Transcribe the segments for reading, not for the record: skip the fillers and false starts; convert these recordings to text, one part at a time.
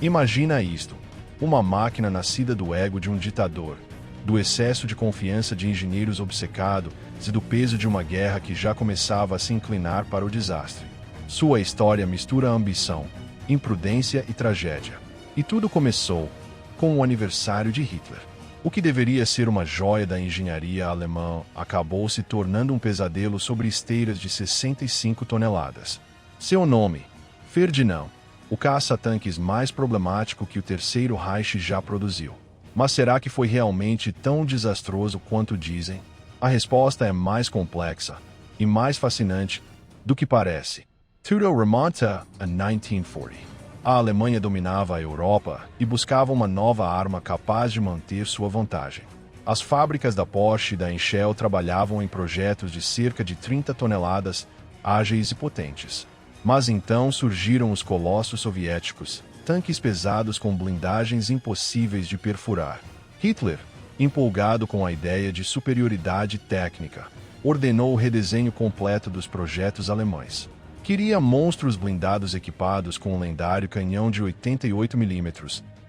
Imagina isto: uma máquina nascida do ego de um ditador, do excesso de confiança de engenheiros obcecados e do peso de uma guerra que já começava a se inclinar para o desastre. Sua história mistura ambição, imprudência e tragédia. E tudo começou com o aniversário de Hitler. O que deveria ser uma joia da engenharia alemã acabou se tornando um pesadelo sobre esteiras de 65 toneladas. Seu nome, Ferdinand, o caça-tanques mais problemático que o Terceiro Reich já produziu. Mas será que foi realmente tão desastroso quanto dizem? A resposta é mais complexa e mais fascinante do que parece. Tudo remonta a 1940. A Alemanha dominava a Europa e buscava uma nova arma capaz de manter sua vantagem. As fábricas da Porsche e da Henschel trabalhavam em projetos de cerca de 30 toneladas, ágeis e potentes. Mas então surgiram os colossos soviéticos, tanques pesados com blindagens impossíveis de perfurar. Hitler, empolgado com a ideia de superioridade técnica, ordenou o redesenho completo dos projetos alemães. Queria monstros blindados equipados com um lendário canhão de 88 mm,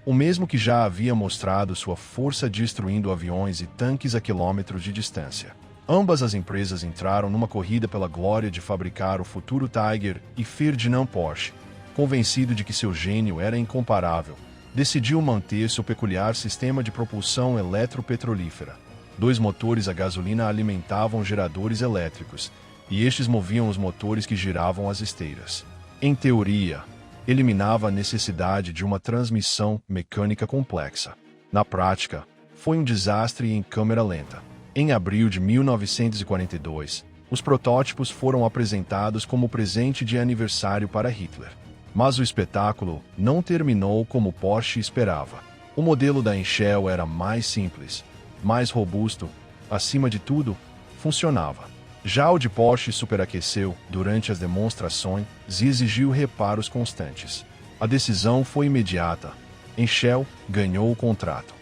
o mesmo que já havia mostrado sua força destruindo aviões e tanques a quilômetros de distância. Ambas as empresas entraram numa corrida pela glória de fabricar o futuro Tiger, e Ferdinand Porsche, convencido de que seu gênio era incomparável, decidiu manter seu peculiar sistema de propulsão eletropetrolífera. 2 motores a gasolina alimentavam geradores elétricos, e estes moviam os motores que giravam as esteiras. Em teoria, eliminava a necessidade de uma transmissão mecânica complexa. Na prática, foi um desastre em câmera lenta. Em abril de 1942, os protótipos foram apresentados como presente de aniversário para Hitler. Mas o espetáculo não terminou como Porsche esperava. O modelo da Henschel era mais simples, mais robusto, acima de tudo, funcionava. Já o de Porsche superaqueceu durante as demonstrações e exigiu reparos constantes. A decisão foi imediata. Henschel ganhou o contrato.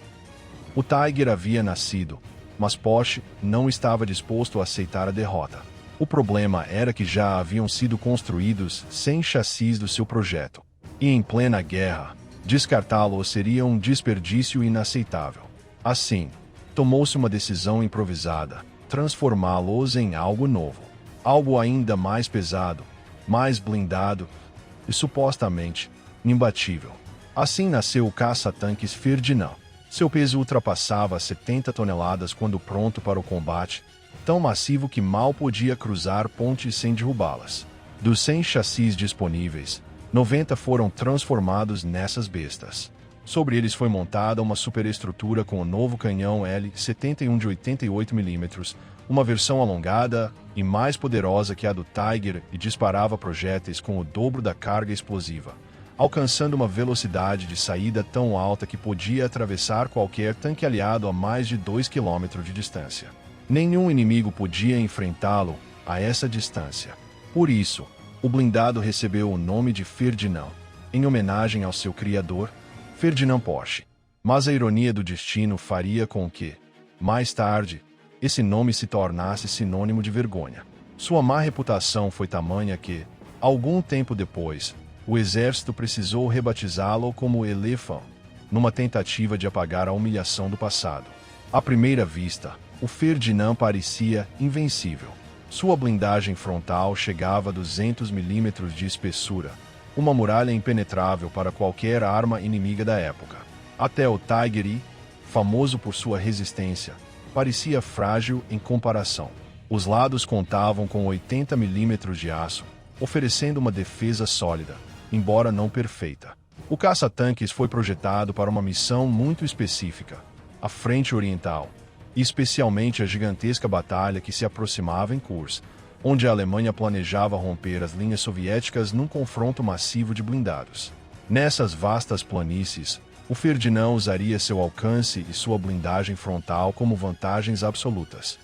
O Tiger havia nascido, mas Porsche não estava disposto a aceitar a derrota. O problema era que já haviam sido construídos 100 chassis do seu projeto. E em plena guerra, descartá-lo seria um desperdício inaceitável. Assim, tomou-se uma decisão improvisada: transformá-los em algo novo, algo ainda mais pesado, mais blindado e supostamente imbatível. Assim nasceu o caça-tanques Ferdinand. Seu peso ultrapassava 70 toneladas quando pronto para o combate, tão massivo que mal podia cruzar pontes sem derrubá-las. Dos 100 chassis disponíveis, 90 foram transformados nessas bestas. Sobre eles foi montada uma superestrutura com o novo canhão L-71 de 88 mm, uma versão alongada e mais poderosa que a do Tiger, e disparava projéteis com o dobro da carga explosiva, alcançando uma velocidade de saída tão alta que podia atravessar qualquer tanque aliado a mais de 2 km de distância. Nenhum inimigo podia enfrentá-lo a essa distância. Por isso, o blindado recebeu o nome de Ferdinand, em homenagem ao seu criador, Ferdinand Porsche. Mas a ironia do destino faria com que, mais tarde, esse nome se tornasse sinônimo de vergonha. Sua má reputação foi tamanha que, algum tempo depois, o exército precisou rebatizá-lo como Elefant, numa tentativa de apagar a humilhação do passado. À primeira vista, o Ferdinand parecia invencível. Sua blindagem frontal chegava a 200 mm de espessura, uma muralha impenetrável para qualquer arma inimiga da época. Até o Tiger I, famoso por sua resistência, parecia frágil em comparação. Os lados contavam com 80 mm de aço, oferecendo uma defesa sólida, embora não perfeita. O caça-tanques foi projetado para uma missão muito específica: a Frente Oriental, e especialmente a gigantesca batalha que se aproximava em Kursk, onde a Alemanha planejava romper as linhas soviéticas num confronto massivo de blindados. Nessas vastas planícies, o Ferdinand usaria seu alcance e sua blindagem frontal como vantagens absolutas.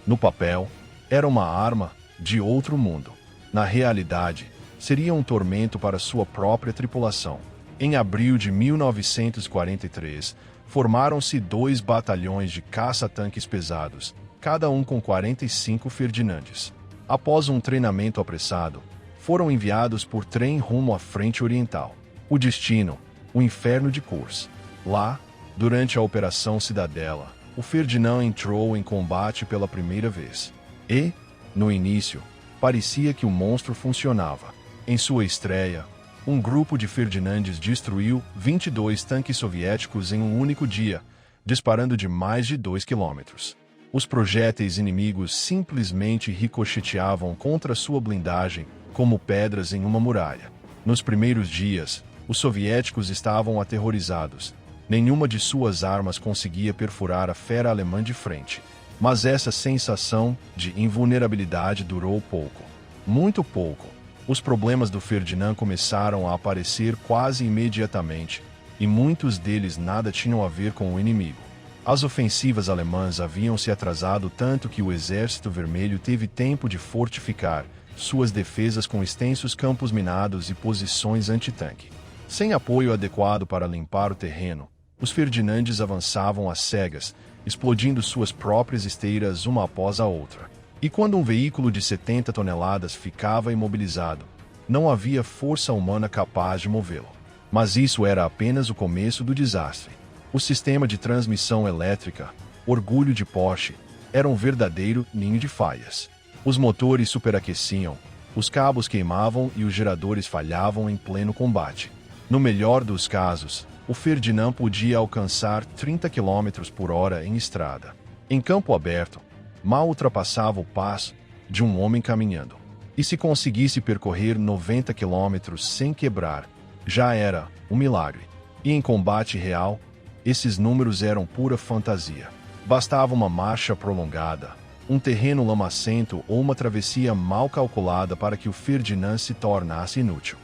No papel, era uma arma de outro mundo. Na realidade, seria um tormento para sua própria tripulação. Em abril de 1943, formaram-se 2 batalhões de caça-tanques pesados, cada um com 45 Ferdinandes. Após um treinamento apressado, foram enviados por trem rumo à Frente Oriental. O destino, o inferno de Kursk. Lá, durante a Operação Cidadela, o Ferdinand entrou em combate pela primeira vez. E, no início, parecia que o monstro funcionava. Em sua estreia, um grupo de Ferdinandes destruiu 22 tanques soviéticos em um único dia, disparando de mais de 2 quilômetros. Os projéteis inimigos simplesmente ricocheteavam contra sua blindagem, como pedras em uma muralha. Nos primeiros dias, os soviéticos estavam aterrorizados. Nenhuma de suas armas conseguia perfurar a fera alemã de frente. Mas essa sensação de invulnerabilidade durou pouco. Muito pouco. Os problemas do Ferdinand começaram a aparecer quase imediatamente, e muitos deles nada tinham a ver com o inimigo. As ofensivas alemãs haviam se atrasado tanto que o Exército Vermelho teve tempo de fortificar suas defesas com extensos campos minados e posições antitanque. Sem apoio adequado para limpar o terreno, os Ferdinandes avançavam às cegas, explodindo suas próprias esteiras uma após a outra. E quando um veículo de 70 toneladas ficava imobilizado, não havia força humana capaz de movê-lo. Mas isso era apenas o começo do desastre. O sistema de transmissão elétrica, orgulho de Porsche, era um verdadeiro ninho de falhas. Os motores superaqueciam, os cabos queimavam e os geradores falhavam em pleno combate. No melhor dos casos, o Ferdinand podia alcançar 30 km por hora em estrada. Em campo aberto, mal ultrapassava o passo de um homem caminhando. E se conseguisse percorrer 90 km sem quebrar, já era um milagre. E em combate real, esses números eram pura fantasia. Bastava uma marcha prolongada, um terreno lamacento ou uma travessia mal calculada para que o Ferdinand se tornasse inútil.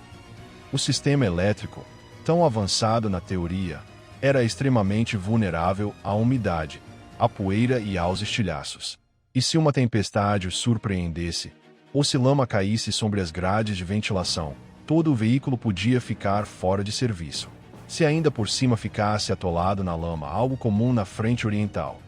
O sistema elétrico, tão avançado na teoria, era extremamente vulnerável à umidade, à poeira e aos estilhaços. E se uma tempestade o surpreendesse, ou se lama caísse sobre as grades de ventilação, todo o veículo podia ficar fora de serviço. Se ainda por cima ficasse atolado na lama, algo comum na frente oriental,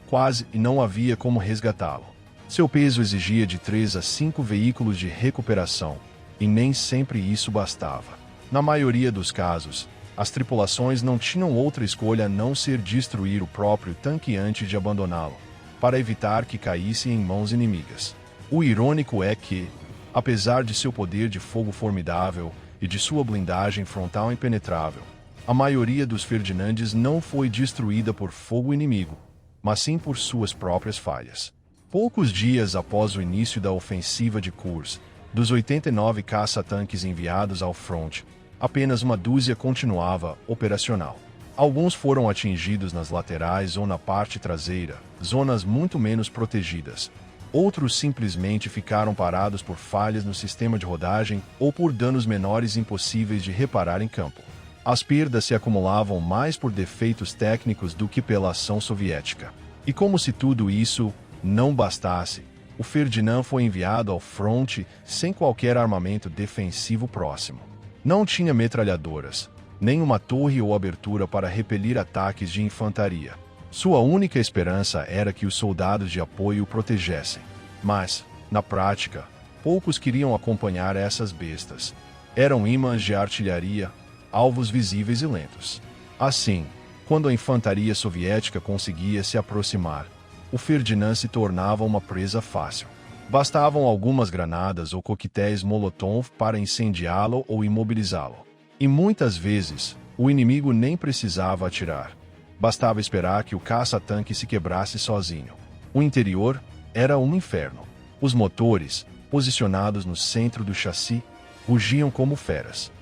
quase e não havia como resgatá-lo. Seu peso exigia de 3 a 5 veículos de recuperação, e nem sempre isso bastava. Na maioria dos casos, as tripulações não tinham outra escolha a não ser destruir o próprio tanque antes de abandoná-lo, para evitar que caísse em mãos inimigas. O irônico é que, apesar de seu poder de fogo formidável e de sua blindagem frontal impenetrável, a maioria dos Ferdinandes não foi destruída por fogo inimigo, mas sim por suas próprias falhas. Poucos dias após o início da ofensiva de Kursk, dos 89 caça-tanques enviados ao fronte, apenas uma dúzia continuava operacional. Alguns foram atingidos nas laterais ou na parte traseira, zonas muito menos protegidas. Outros simplesmente ficaram parados por falhas no sistema de rodagem ou por danos menores impossíveis de reparar em campo. As perdas se acumulavam mais por defeitos técnicos do que pela ação soviética. E como se tudo isso não bastasse, o Ferdinand foi enviado ao fronte sem qualquer armamento defensivo próximo. Não tinha metralhadoras, nem uma torre ou abertura para repelir ataques de infantaria. Sua única esperança era que os soldados de apoio o protegessem. Mas, na prática, poucos queriam acompanhar essas bestas. Eram imãs de artilharia, alvos visíveis e lentos. Assim, quando a infantaria soviética conseguia se aproximar, o Ferdinand se tornava uma presa fácil. Bastavam algumas granadas ou coquetéis Molotov para incendiá-lo ou imobilizá-lo. E muitas vezes, o inimigo nem precisava atirar. Bastava esperar que o caça-tanque se quebrasse sozinho. O interior era um inferno. Os motores, posicionados no centro do chassi, rugiam como feras.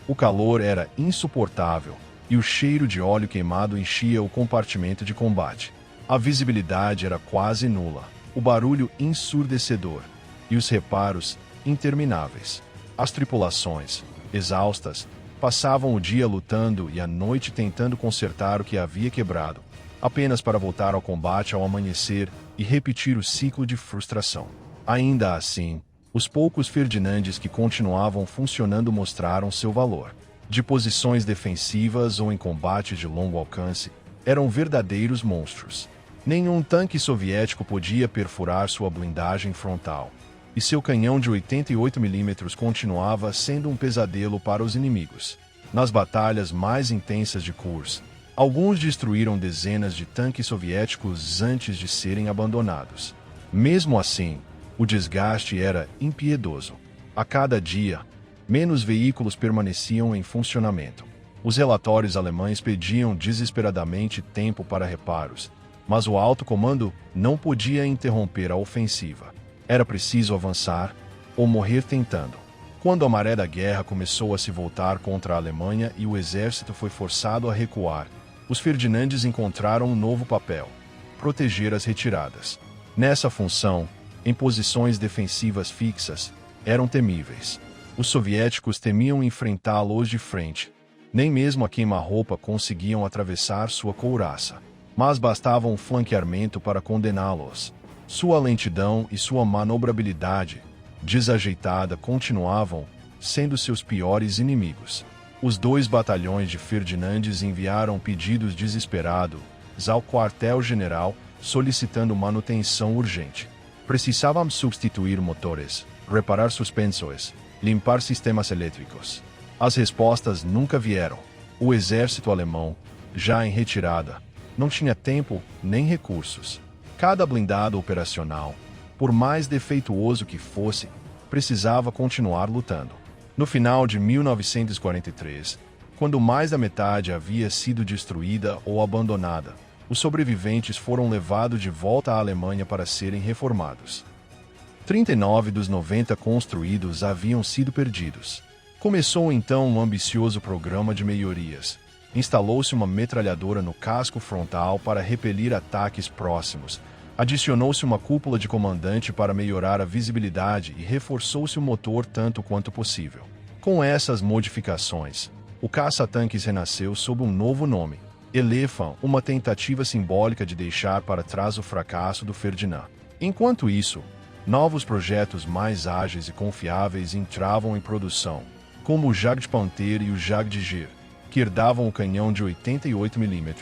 O calor era insuportável e o cheiro de óleo queimado enchia o compartimento de combate. A visibilidade era quase nula, o barulho ensurdecedor e os reparos intermináveis. As tripulações, exaustas, passavam o dia lutando e a noite tentando consertar o que havia quebrado, apenas para voltar ao combate ao amanhecer e repetir o ciclo de frustração. Ainda assim, os poucos Ferdinandes que continuavam funcionando mostraram seu valor. De posições defensivas ou em combates de longo alcance, eram verdadeiros monstros. Nenhum tanque soviético podia perfurar sua blindagem frontal, e seu canhão de 88 mm continuava sendo um pesadelo para os inimigos. Nas batalhas mais intensas de Kursk, alguns destruíram dezenas de tanques soviéticos antes de serem abandonados. Mesmo assim, o desgaste era impiedoso. A cada dia, menos veículos permaneciam em funcionamento. Os relatórios alemães pediam desesperadamente tempo para reparos, mas o alto comando não podia interromper a ofensiva. Era preciso avançar ou morrer tentando. Quando a maré da guerra começou a se voltar contra a Alemanha e o exército foi forçado a recuar, os Ferdinandes encontraram um novo papel: proteger as retiradas. Nessa função, em posições defensivas fixas, eram temíveis. Os soviéticos temiam enfrentá-los de frente. Nem mesmo a queima-roupa conseguiam atravessar sua couraça. Mas bastava um flanqueamento para condená-los. Sua lentidão e sua manobrabilidade desajeitada continuavam sendo seus piores inimigos. Os 2 batalhões de Ferdinandes enviaram pedidos desesperados ao quartel-general solicitando manutenção urgente. Precisavam substituir motores, reparar suspensores, limpar sistemas elétricos. As respostas nunca vieram. O exército alemão, já em retirada, não tinha tempo nem recursos. Cada blindado operacional, por mais defeituoso que fosse, precisava continuar lutando. No final de 1943, quando mais da metade havia sido destruída ou abandonada, os sobreviventes foram levados de volta à Alemanha para serem reformados. 39 dos 90 construídos haviam sido perdidos. Começou então um ambicioso programa de melhorias. Instalou-se uma metralhadora no casco frontal para repelir ataques próximos. Adicionou-se uma cúpula de comandante para melhorar a visibilidade e reforçou-se o motor tanto quanto possível. Com essas modificações, o caça-tanques renasceu sob um novo nome: Elefant, uma tentativa simbólica de deixar para trás o fracasso do Ferdinand. Enquanto isso, novos projetos mais ágeis e confiáveis entravam em produção, como o Jagd Panther e o Jagd Gir, que herdavam o canhão de 88 mm,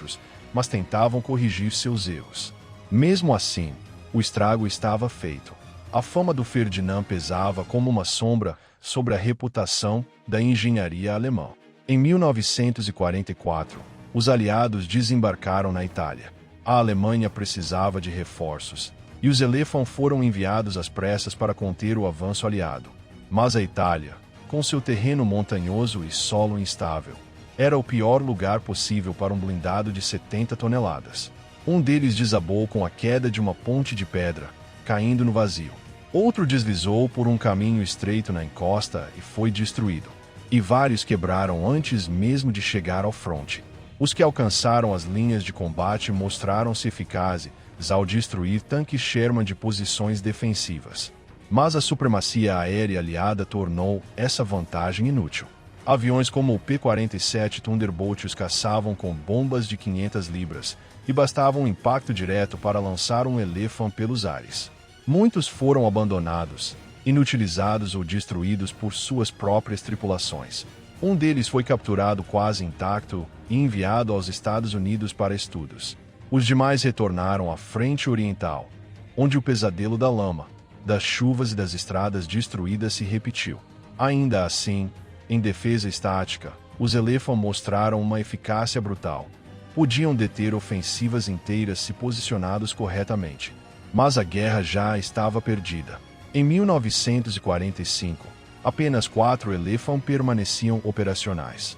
mas tentavam corrigir seus erros. Mesmo assim, o estrago estava feito. A fama do Ferdinand pesava como uma sombra sobre a reputação da engenharia alemã. Em 1944, os aliados desembarcaram na Itália. A Alemanha precisava de reforços, e os Elefant foram enviados às pressas para conter o avanço aliado. Mas a Itália, com seu terreno montanhoso e solo instável, era o pior lugar possível para um blindado de 70 toneladas. Um deles desabou com a queda de uma ponte de pedra, caindo no vazio. Outro deslizou por um caminho estreito na encosta e foi destruído. E vários quebraram antes mesmo de chegar ao fronte. Os que alcançaram as linhas de combate mostraram-se eficazes ao destruir tanques Sherman de posições defensivas. Mas a supremacia aérea aliada tornou essa vantagem inútil. Aviões como o P-47 Thunderbolt os caçavam com bombas de 500 libras, e bastava um impacto direto para lançar um Elefant pelos ares. Muitos foram abandonados, inutilizados ou destruídos por suas próprias tripulações. Um deles foi capturado quase intacto e enviado aos Estados Unidos para estudos. Os demais retornaram à frente oriental, onde o pesadelo da lama, das chuvas e das estradas destruídas se repetiu. Ainda assim, em defesa estática, os Elefant mostraram uma eficácia brutal. Podiam deter ofensivas inteiras se posicionados corretamente. Mas a guerra já estava perdida. Em 1945, apenas 4 Elefant permaneciam operacionais.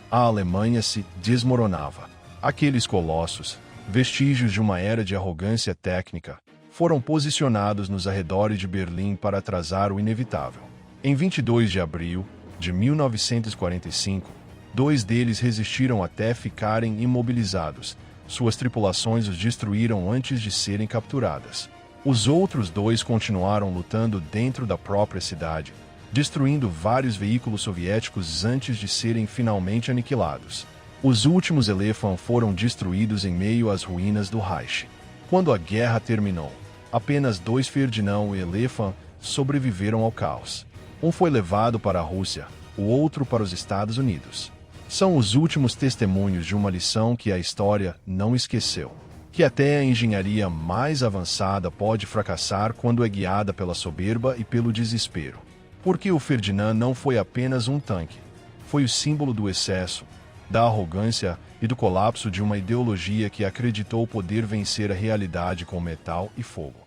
A Alemanha se desmoronava. Aqueles colossos, vestígios de uma era de arrogância técnica, foram posicionados nos arredores de Berlim para atrasar o inevitável. Em 22 de abril de 1945, 2 deles resistiram até ficarem imobilizados. Suas tripulações os destruíram antes de serem capturadas. Os outros 2 continuaram lutando dentro da própria cidade, destruindo vários veículos soviéticos antes de serem finalmente aniquilados. Os últimos Elefant foram destruídos em meio às ruínas do Reich. Quando a guerra terminou, apenas 2 Ferdinand e Elefant sobreviveram ao caos. Um foi levado para a Rússia, o outro para os Estados Unidos. São os últimos testemunhos de uma lição que a história não esqueceu. Que até a engenharia mais avançada pode fracassar quando é guiada pela soberba e pelo desespero. Porque o Ferdinand não foi apenas um tanque. foi o símbolo do excesso, da arrogância e do colapso de uma ideologia que acreditou poder vencer a realidade com metal e fogo.